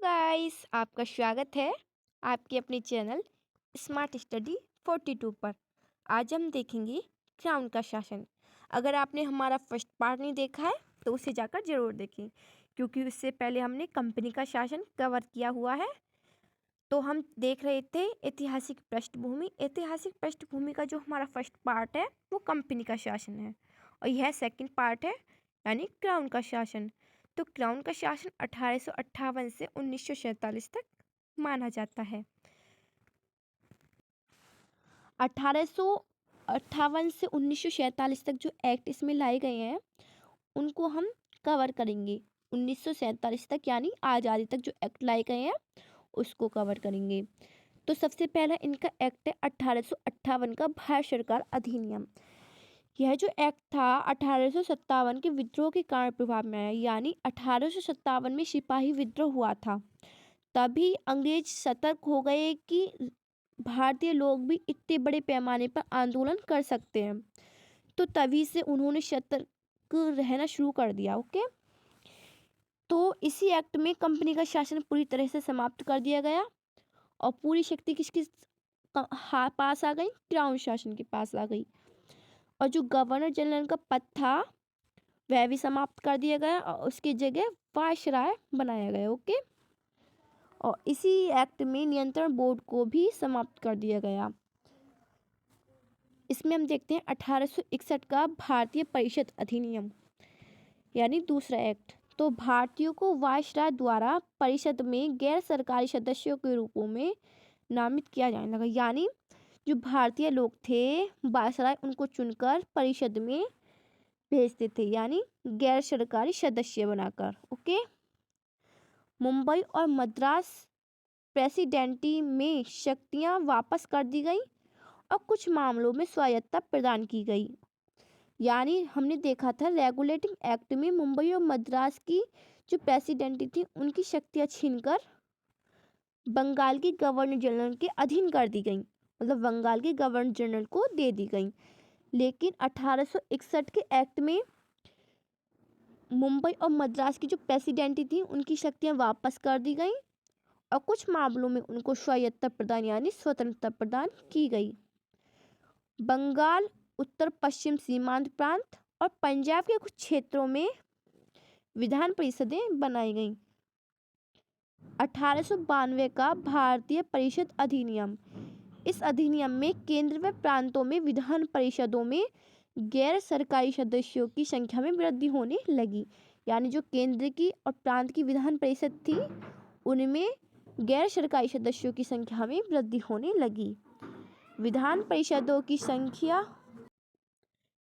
Guys, आपका स्वागत है आपके अपने चैनल स्मार्ट स्टडी 42 पर। आज हम देखेंगे क्राउन का शासन। अगर आपने हमारा फर्स्ट पार्ट नहीं देखा है तो उसे जाकर जरूर देखें, क्योंकि उससे पहले हमने कंपनी का शासन कवर किया हुआ है। तो हम देख रहे थे ऐतिहासिक पृष्ठभूमि। ऐतिहासिक पृष्ठभूमि का जो हमारा फर्स्ट पार्ट है वो कंपनी का शासन है, और यह सेकंड पार्ट है यानी क्राउन का शासन। तो क्राउन का शासन 1858 से 1947 तक माना जाता है। 1858 से 1947 तक जो एक्ट इसमें लाए गए हैं उनको हम कवर करेंगे। 1947 तक यानी आज़ादी तक जो एक्ट लाए गए हैं उसको कवर करेंगे। तो सबसे पहला इनका एक्ट है 1858 का भारत सरकार अधिनियम। यह जो एक्ट था 1857 के विद्रोह के कारण प्रभाव में आया, यानी 1857 में सिपाही विद्रोह हुआ था। तभी अंग्रेज सतर्क हो गए कि भारतीय लोग भी इतने बड़े पैमाने पर आंदोलन कर सकते हैं, तो तभी से उन्होंने सतर्क रहना शुरू कर दिया। ओके, तो इसी एक्ट में कंपनी का शासन पूरी तरह से समाप्त कर दिया गया और पूरी शक्ति किसके पास आ गई? क्राउन शासन के पास आ गई। और जो गवर्नर जनरल का पद था वह भी समाप्त कर दिया गया और उसकी जगह वायसराय बनाया गया। ओके, और इसी एक्ट में नियंत्रण बोर्ड को भी समाप्त कर दिया गया। इसमें हम देखते हैं 1861 का भारतीय परिषद अधिनियम, यानी दूसरा एक्ट। तो भारतीयों को वायसराय द्वारा परिषद में गैर सरकारी सदस्यों के रूपों में नामित किया जाने लगा, यानी जो भारतीय लोग थे वायसराय उनको चुनकर परिषद में भेजते थे, यानी गैर सरकारी सदस्य बनाकर। ओके, मुंबई और मद्रास प्रेसिडेंटी में शक्तियां वापस कर दी गई और कुछ मामलों में स्वायत्तता प्रदान की गई। यानी हमने देखा था रेगुलेटिंग एक्ट में मुंबई और मद्रास की जो प्रेसिडेंटी थी उनकी शक्तियां छीनकर बंगाल की गवर्नर जनरल के अधीन कर दी गई, मतलब बंगाल के गवर्नर जनरल को दे दी गई। लेकिन 1861 के एक्ट में मुंबई और मद्रास की जो प्रेसिडेंटी थी उनकी शक्तियां वापस कर दी गई और कुछ मामलों में उनको स्वायत्तता प्रदान यानी स्वतंत्रता प्रदान की गई। बंगाल, उत्तर पश्चिम सीमांत प्रांत और पंजाब के कुछ क्षेत्रों में विधान परिषदें बनाई गईं। 1892 का भारतीय परिषद अधिनियम। इस अधिनियम में केंद्र व प्रांतों में विधान परिषदों में गैर सरकारी सदस्यों की संख्या में वृद्धि होने लगी, यानी जो केंद्र की और प्रांत की विधान परिषद थी उनमें गैर सरकारी सदस्यों की संख्या में वृद्धि होने लगी। विधान परिषदों की संख्या,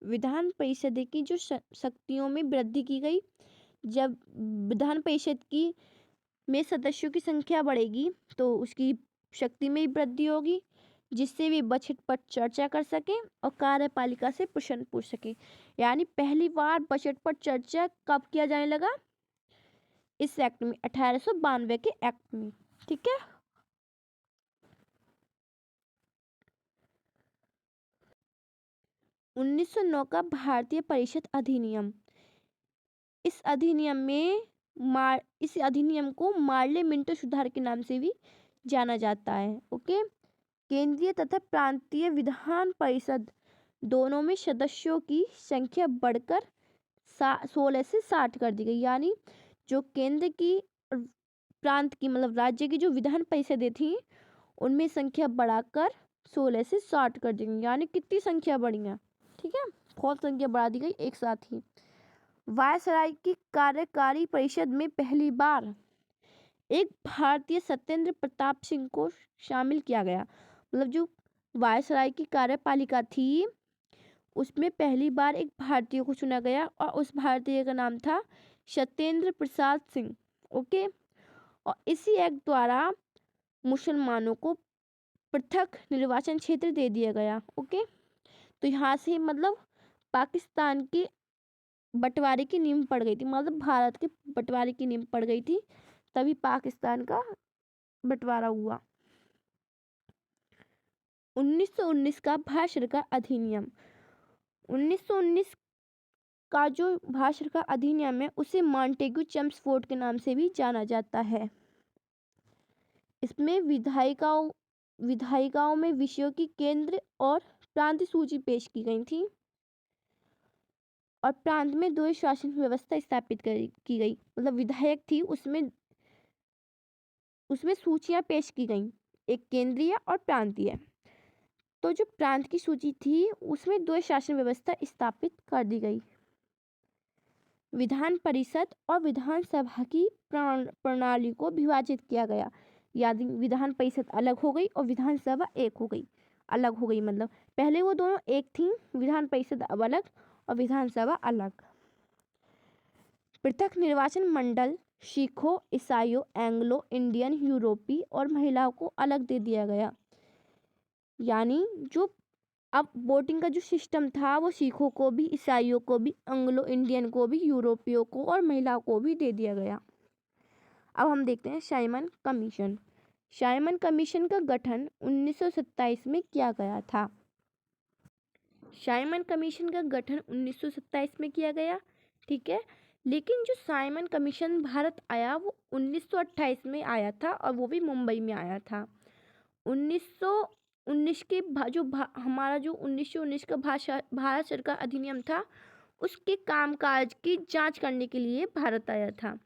विधान परिषद की जो शक्तियों में वृद्धि की गई। जब विधान परिषद की में सदस्यों की संख्या बढ़ेगी तो उसकी शक्ति में वृद्धि होगी, जिससे वे बजट पर चर्चा कर सकें और कार्यपालिका से प्रश्न पूछ सकें। यानी पहली बार बजट पर चर्चा कब किया जाने लगा? इस एक्ट में, 1892 के एक्ट में। ठीक है, उन्नीस सौ 9 का भारतीय परिषद अधिनियम। इस अधिनियम में इस अधिनियम को मार्ले मिंटो सुधार के नाम से भी जाना जाता है। ओके, केंद्रीय तथा प्रांतीय विधान परिषद दोनों में सदस्यों की संख्या बढ़कर 16 से 60 कर दी गई, यानी जो केंद्र की और प्रांत की मतलब राज्य की जो विधान परिषदें थी उनमें संख्या बढ़ाकर 16 से 60 कर दी गई। यानी कितनी संख्या बढ़ी है? ठीक है, बहुत संख्या बढ़ा दी गई एक साथ ही। वायसराय की कार्यकारी परिषद में पहली बार एक भारतीय सत्येंद्र प्रताप सिंह को शामिल किया गया। मतलब जो वायसराय की कार्यपालिका थी उसमें पहली बार एक भारतीय को चुना गया और उस भारतीय का नाम था सत्येंद्र प्रसाद सिंह। ओके, और इसी एक्ट द्वारा मुसलमानों को पृथक निर्वाचन क्षेत्र दे दिया गया। ओके, तो यहाँ से मतलब पाकिस्तान के बंटवारे की नींव पड़ गई थी, मतलब भारत के बंटवारे की नींव पड़ गई थी, तभी पाकिस्तान का बंटवारा हुआ। 1919 का भारत सरकार अधिनियम। 1919 का जो भारत सरकार अधिनियम है उसे मॉन्टेग्यू चेम्सफोर्ड के नाम से भी जाना जाता है। इसमें विधायिकाओं में विषयों की केंद्र और प्रांत सूची पेश की गई थी और प्रांत में द्वैध शासन व्यवस्था स्थापित की गई। मतलब विधायक थी उसमें सूचियां पेश की गई, एक केंद्रीय और प्रांतीय। तो जो प्रांत की सूची थी उसमें द्वैध शासन व्यवस्था स्थापित कर दी गई। विधान परिषद और विधानसभा की प्रणाली को विभाजित किया गया। यानी विधान परिषद अलग हो गई और विधानसभा एक हो गई, अलग हो गई। मतलब पहले वो दोनों एक थी, विधान परिषद अब अलग और विधानसभा अलग। पृथक निर्वाचन मंडल सिखों, ईसाइयों, एंग्लो इंडियन, यूरोपी और महिलाओं को अलग दे दिया गया। यानी जो अब वोटिंग का जो सिस्टम था वो सिखों को भी, ईसाइयों को भी, एंग्लो इंडियन को भी, यूरोपियों को और महिलाओं को भी दे दिया गया। अब हम देखते हैं साइमन कमीशन। साइमन कमीशन का गठन 1927 में किया गया था। साइमन कमीशन का गठन 1927 में किया गया, ठीक है। लेकिन जो साइमन कमीशन भारत आया वो 1928 में आया था और वो भी मुंबई में आया था। 1919 के हमारा जो 1919 का भारत सरकार अधिनियम था उसके कामकाज की जांच करने के लिए भारत आया था,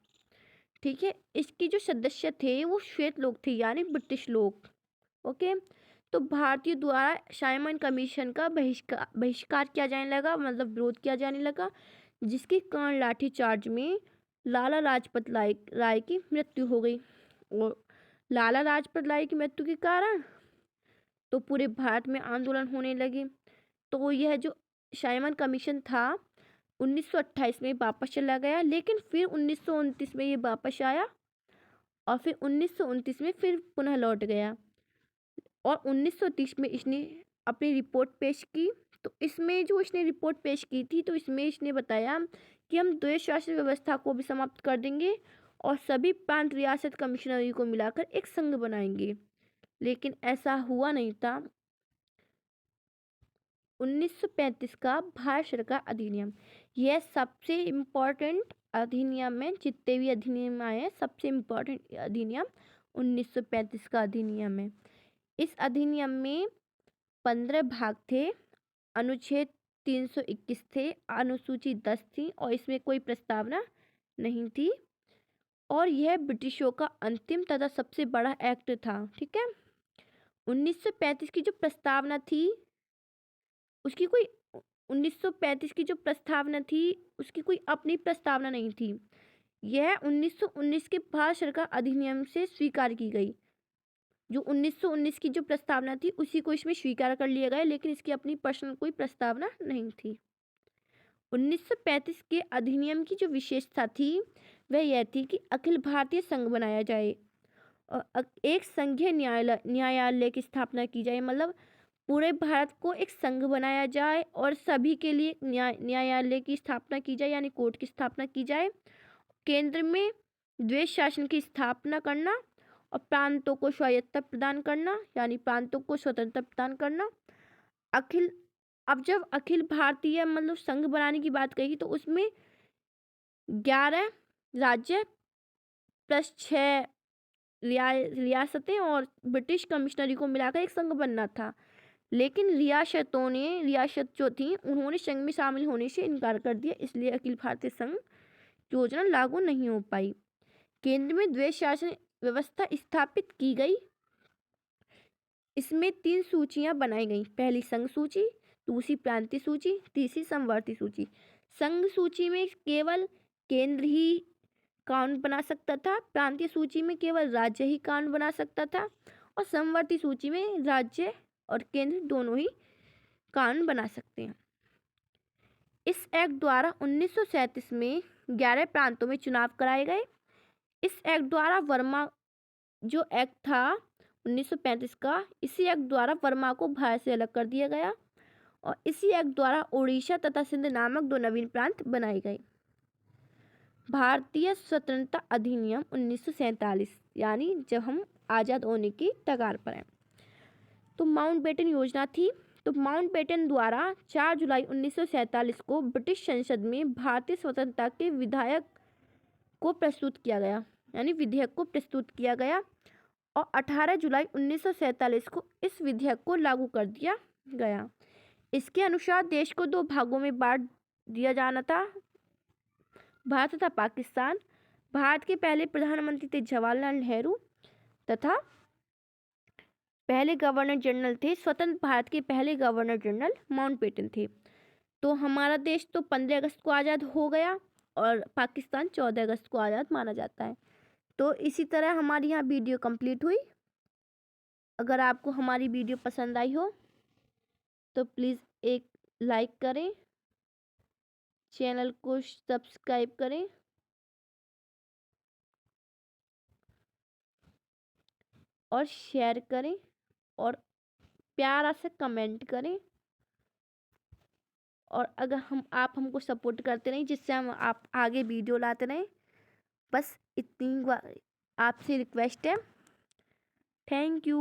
ठीक है। इसके जो सदस्य थे वो श्वेत लोग थे, यानी ब्रिटिश लोग। ओके, तो भारतीय द्वारा साइमन कमीशन का बहिष्कार किया जाने लगा, मतलब विरोध किया जाने लगा, जिसके कारण लाठीचार्ज में लाला लाजपत राय की मृत्यु हो गई। और लाला लाजपत राय की मृत्यु के कारण तो पूरे भारत में आंदोलन होने लगे। तो यह जो साइमन कमीशन था 1928 में वापस चला गया, लेकिन फिर 1929 में ये वापस आया और फिर 1929 में फिर पुनः लौट गया और 1930 में इसने अपनी रिपोर्ट पेश की। तो इसमें जो इसने रिपोर्ट पेश की थी तो इसमें इसने बताया कि हम द्वैध शासन व्यवस्था को भी समाप्त कर देंगे और सभी प्रांत रियासत कमिश्नरी को मिलाकर एक संघ बनाएंगे। लेकिन ऐसा हुआ नहीं था। 1935 का भारत सरकार अधिनियम, यह सबसे इम्पोर्टेंट अधिनियम है। जितने भी अधिनियम आए हैं सबसे इम्पोर्टेंट अधिनियम 1935 का अधिनियम है। इस अधिनियम में 15 भाग थे, अनुच्छेद 321 थे, अनुसूची 10 थी और इसमें कोई प्रस्तावना नहीं थी। और यह ब्रिटिशों का अंतिम तथा सबसे बड़ा एक्ट था, ठीक है। 1935 की जो प्रस्तावना थी उसकी कोई 1935 की जो प्रस्तावना थी उसकी कोई अपनी प्रस्तावना नहीं थी। यह 1919 के भारत सरकार अधिनियम से स्वीकार की गई। जो 1919 की जो प्रस्तावना थी उसी को इसमें स्वीकार कर लिया गया, लेकिन इसकी अपनी पर्सनल कोई प्रस्तावना नहीं थी। 1935 के अधिनियम की जो विशेषता थी वह यह थी कि अखिल भारतीय संघ बनाया जाए और एक संघीय न्यायालय की स्थापना की जाए। मतलब पूरे भारत को एक संघ बनाया जाए और सभी के लिए न्यायालय की स्थापना की जाए, यानी कोर्ट की स्थापना की जाए। केंद्र में द्वैध शासन की स्थापना करना और प्रांतों को स्वायत्तता प्रदान करना, यानी प्रांतों को स्वतंत्रता प्रदान करना। अब जब अखिल भारतीय मतलब संघ बनाने की बात कही तो उसमें 11 राज्य प्लस 6 रियासतें और ब्रिटिश कमिश्नरी को मिलाकर एक संघ बनना था। लेकिन रियासत जो थी उन्होंने संघ में शामिल होने से इनकार कर दिया, इसलिए अखिल भारतीय संघ योजना लागू नहीं हो पाई। केंद्र में द्वैध शासन व्यवस्था स्थापित की गई। इसमें 3 सूचियां बनाई गई, पहली संघ सूची, दूसरी प्रांतीय सूची, तीसरी समवर्ती सूची। संघ सूची में केवल केंद्र ही कानून बना सकता था, प्रांतीय सूची में केवल राज्य ही कानून बना सकता था और समवर्ती सूची में राज्य और केंद्र दोनों ही कानून बना सकते हैं। इस एक्ट द्वारा 1937 में 11 प्रांतों में चुनाव कराए गए। इस एक्ट द्वारा वर्मा जो एक्ट था 1935 का, इसी एक्ट द्वारा वर्मा को भारत से अलग कर दिया गया और इसी एक्ट द्वारा उड़ीसा तथा सिंध नामक 2 नवीन प्रांत बनाए गए। भारतीय स्वतंत्रता अधिनियम 1947, यानी जब हम आज़ाद होने की कगार पर हैं। तो माउंटबेटन योजना थी। तो माउंटबेटन द्वारा 4 जुलाई 1947 को ब्रिटिश संसद में भारतीय स्वतंत्रता के विधेयक को प्रस्तुत किया गया, यानी विधेयक को प्रस्तुत किया गया और 18 जुलाई 1947 को इस विधेयक को लागू कर दिया गया। इसके अनुसार देश को 2 भागों में बांट दिया जाना था, भारत तथा पाकिस्तान। भारत के पहले प्रधानमंत्री थे जवाहरलाल नेहरू तथा पहले गवर्नर जनरल थे, स्वतंत्र भारत के पहले गवर्नर जनरल माउंटबेटन थे। तो हमारा देश तो 15 अगस्त को आज़ाद हो गया और पाकिस्तान 14 अगस्त को आज़ाद माना जाता है। तो इसी तरह हमारी यहाँ वीडियो कंप्लीट हुई। अगर आपको हमारी वीडियो पसंद आई हो तो प्लीज़ एक लाइक करें, चैनल को सब्सक्राइब करें और शेयर करें और प्यारा से कमेंट करें। और अगर आप हमको सपोर्ट करते रहें जिससे हम आप आगे वीडियो लाते रहें, बस इतनी आपसे रिक्वेस्ट है। Thank you.